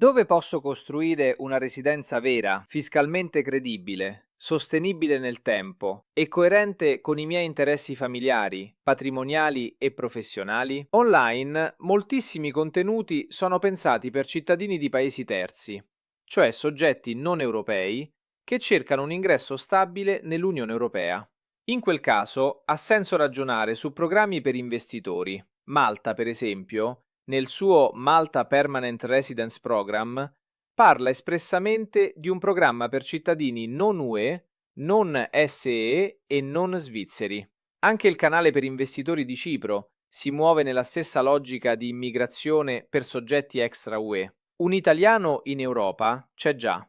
Dove posso costruire una residenza vera, fiscalmente credibile, sostenibile nel tempo e coerente con i miei interessi familiari, patrimoniali e professionali? Online, moltissimi contenuti sono pensati per cittadini di paesi terzi, cioè soggetti non europei che cercano un ingresso stabile nell'Unione Europea. In quel caso ha senso ragionare su programmi per investitori. Malta, per esempio, nel suo Malta Permanent Residence Program, parla espressamente di un programma per cittadini non UE, non SEE e non svizzeri. Anche il canale per investitori di Cipro si muove nella stessa logica di immigrazione per soggetti extra UE. Un italiano in Europa c'è già.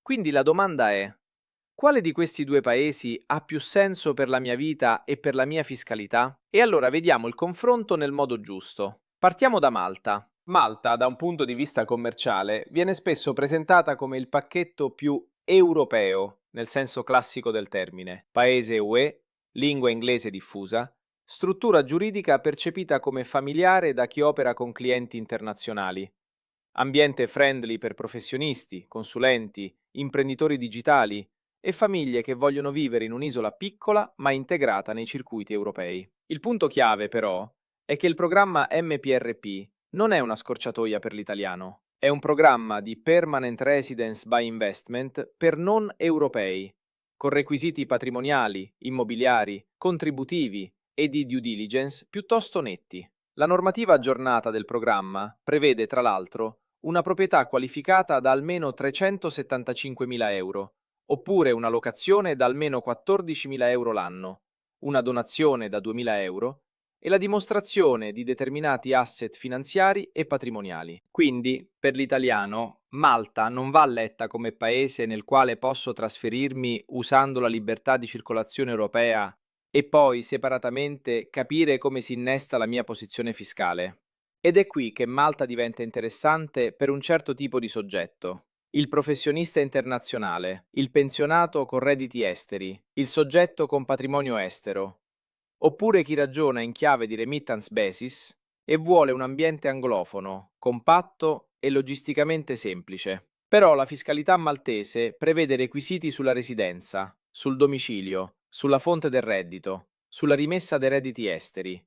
Quindi la domanda è: quale di questi due paesi ha più senso per la mia vita e per la mia fiscalità? E allora vediamo il confronto nel modo giusto. Partiamo da Malta. Malta, da un punto di vista commerciale, viene spesso presentata come il pacchetto più europeo, nel senso classico del termine. Paese UE, lingua inglese diffusa, struttura giuridica percepita come familiare da chi opera con clienti internazionali, ambiente friendly per professionisti, consulenti, imprenditori digitali e famiglie che vogliono vivere in un'isola piccola ma integrata nei circuiti europei. Il punto chiave, però, è che il programma MPRP non è una scorciatoia per l'italiano, è un programma di Permanent Residence by Investment per non europei, con requisiti patrimoniali, immobiliari, contributivi e di due diligence piuttosto netti. La normativa aggiornata del programma prevede, tra l'altro, una proprietà qualificata da almeno 375.000 euro, oppure una locazione da almeno 14.000 euro l'anno, una donazione da 2.000 euro e la dimostrazione di determinati asset finanziari e patrimoniali. Quindi, per l'italiano, Malta non va letta come paese nel quale posso trasferirmi usando la libertà di circolazione europea e poi, separatamente, capire come si innesta la mia posizione fiscale. Ed è qui che Malta diventa interessante per un certo tipo di soggetto. Il professionista internazionale, il pensionato con redditi esteri, il soggetto con patrimonio estero, oppure chi ragiona in chiave di remittance basis e vuole un ambiente anglofono, compatto e logisticamente semplice. Però la fiscalità maltese prevede requisiti sulla residenza, sul domicilio, sulla fonte del reddito, sulla rimessa dei redditi esteri.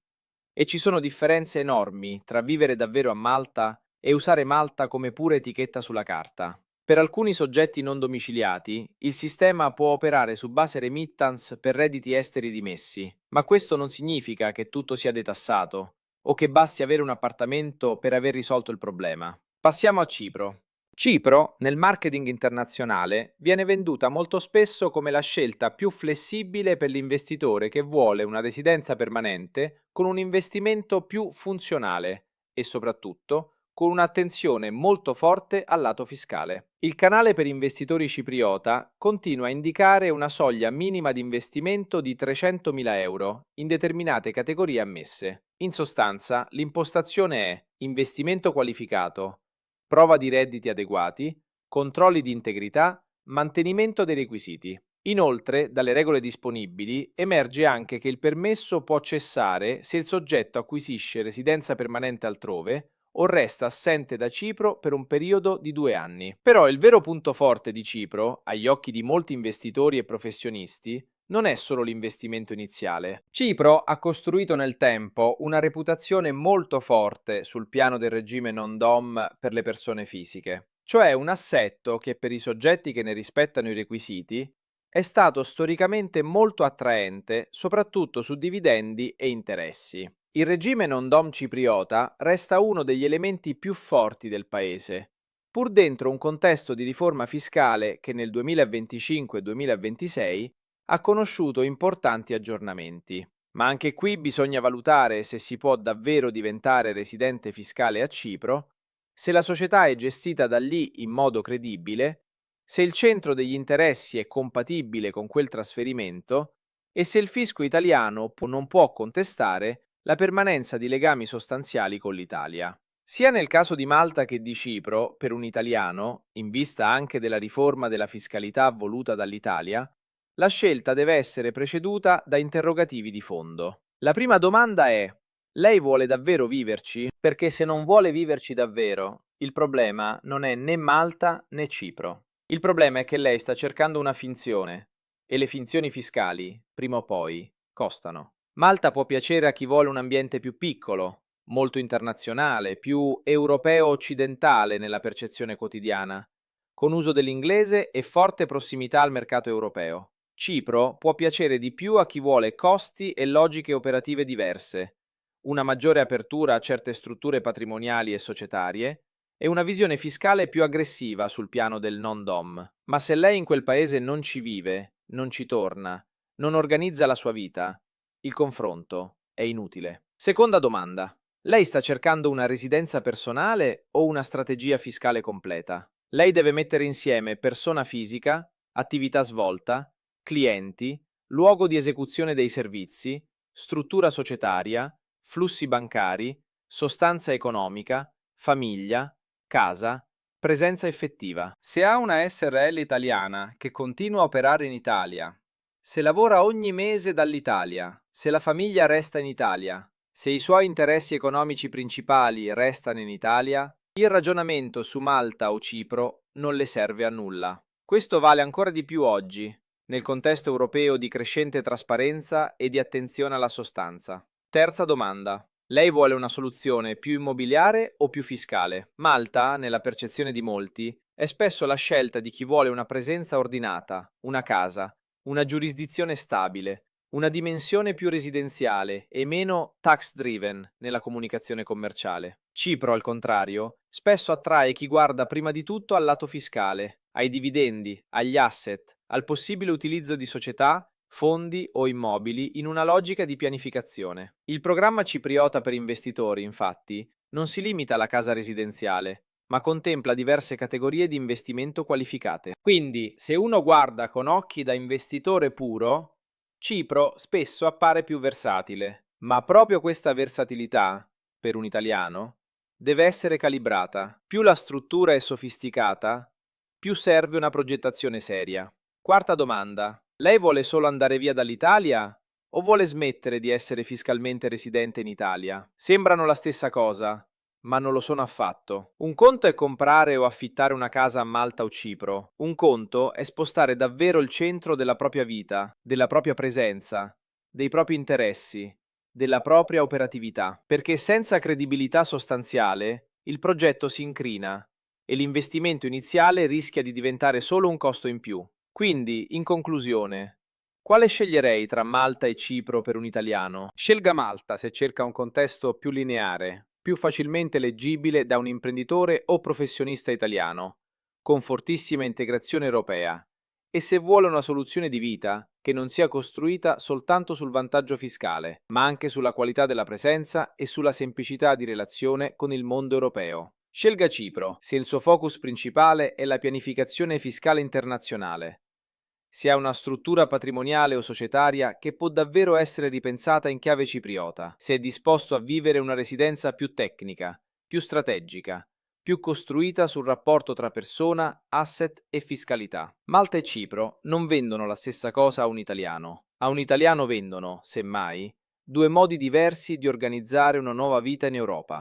E ci sono differenze enormi tra vivere davvero a Malta e usare Malta come pura etichetta sulla carta. Per alcuni soggetti non domiciliati, il sistema può operare su base remittance per redditi esteri dimessi, ma questo non significa che tutto sia detassato o che basti avere un appartamento per aver risolto il problema. Passiamo a Cipro. Cipro, nel marketing internazionale, viene venduta molto spesso come la scelta più flessibile per l'investitore che vuole una residenza permanente con un investimento più funzionale e soprattutto con un'attenzione molto forte al lato fiscale. Il canale per investitori cipriota continua a indicare una soglia minima di investimento di 300.000 euro in determinate categorie ammesse. In sostanza, l'impostazione è investimento qualificato, prova di redditi adeguati, controlli di integrità, mantenimento dei requisiti. Inoltre, dalle regole disponibili, emerge anche che il permesso può cessare se il soggetto acquisisce residenza permanente altrove o resta assente da Cipro per un periodo di 2 anni. Però il vero punto forte di Cipro, agli occhi di molti investitori e professionisti, non è solo l'investimento iniziale. Cipro ha costruito nel tempo una reputazione molto forte sul piano del regime non-dom per le persone fisiche, cioè un assetto che per i soggetti che ne rispettano i requisiti è stato storicamente molto attraente, soprattutto su dividendi e interessi. Il regime non-dom cipriota resta uno degli elementi più forti del paese, pur dentro un contesto di riforma fiscale che nel 2025-2026 ha conosciuto importanti aggiornamenti. Ma anche qui bisogna valutare se si può davvero diventare residente fiscale a Cipro, se la società è gestita da lì in modo credibile, se il centro degli interessi è compatibile con quel trasferimento e se il fisco italiano non può contestare la permanenza di legami sostanziali con l'Italia. Sia nel caso di Malta che di Cipro, per un italiano, in vista anche della riforma della fiscalità voluta dall'Italia, la scelta deve essere preceduta da interrogativi di fondo. La prima domanda è: lei vuole davvero viverci? Perché se non vuole viverci davvero, il problema non è né Malta né Cipro. Il problema è che lei sta cercando una finzione e le finzioni fiscali, prima o poi, costano. Malta può piacere a chi vuole un ambiente più piccolo, molto internazionale, più europeo-occidentale nella percezione quotidiana, con uso dell'inglese e forte prossimità al mercato europeo. Cipro può piacere di più a chi vuole costi e logiche operative diverse, una maggiore apertura a certe strutture patrimoniali e societarie e una visione fiscale più aggressiva sul piano del non-dom. Ma se lei in quel paese non ci vive, non ci torna, non organizza la sua vita, il confronto è inutile. Seconda domanda. Lei sta cercando una residenza personale o una strategia fiscale completa? Lei deve mettere insieme persona fisica, attività svolta, clienti, luogo di esecuzione dei servizi, struttura societaria, flussi bancari, sostanza economica, famiglia, casa, presenza effettiva. Se ha una SRL italiana che continua a operare in Italia, se lavora ogni mese dall'Italia, se la famiglia resta in Italia, se i suoi interessi economici principali restano in Italia, il ragionamento su Malta o Cipro non le serve a nulla. Questo vale ancora di più oggi, nel contesto europeo di crescente trasparenza e di attenzione alla sostanza. Terza domanda. Lei vuole una soluzione più immobiliare o più fiscale? Malta, nella percezione di molti, è spesso la scelta di chi vuole una presenza ordinata, una casa, una giurisdizione stabile, una dimensione più residenziale e meno tax-driven nella comunicazione commerciale. Cipro, al contrario, spesso attrae chi guarda prima di tutto al lato fiscale, ai dividendi, agli asset, al possibile utilizzo di società, fondi o immobili in una logica di pianificazione. Il programma cipriota per investitori, infatti, non si limita alla casa residenziale, ma contempla diverse categorie di investimento qualificate. Quindi, se uno guarda con occhi da investitore puro, Cipro spesso appare più versatile, ma proprio questa versatilità, per un italiano, deve essere calibrata. Più la struttura è sofisticata, più serve una progettazione seria. Quarta domanda. Lei vuole solo andare via dall'Italia o vuole smettere di essere fiscalmente residente in Italia? Sembrano la stessa cosa, ma non lo sono affatto. Un conto è comprare o affittare una casa a Malta o Cipro. Un conto è spostare davvero il centro della propria vita, della propria presenza, dei propri interessi, della propria operatività. Perché senza credibilità sostanziale, il progetto si incrina e l'investimento iniziale rischia di diventare solo un costo in più. Quindi, in conclusione, quale sceglierei tra Malta e Cipro per un italiano? Scelga Malta se cerca un contesto più lineare, più facilmente leggibile da un imprenditore o professionista italiano, con fortissima integrazione europea, e se vuole una soluzione di vita che non sia costruita soltanto sul vantaggio fiscale, ma anche sulla qualità della presenza e sulla semplicità di relazione con il mondo europeo. Scelga Cipro se il suo focus principale è la pianificazione fiscale internazionale, se ha una struttura patrimoniale o societaria che può davvero essere ripensata in chiave cipriota, se è disposto a vivere una residenza più tecnica, più strategica, più costruita sul rapporto tra persona, asset e fiscalità. Malta e Cipro non vendono la stessa cosa a un italiano. A un italiano vendono, semmai, due modi diversi di organizzare una nuova vita in Europa.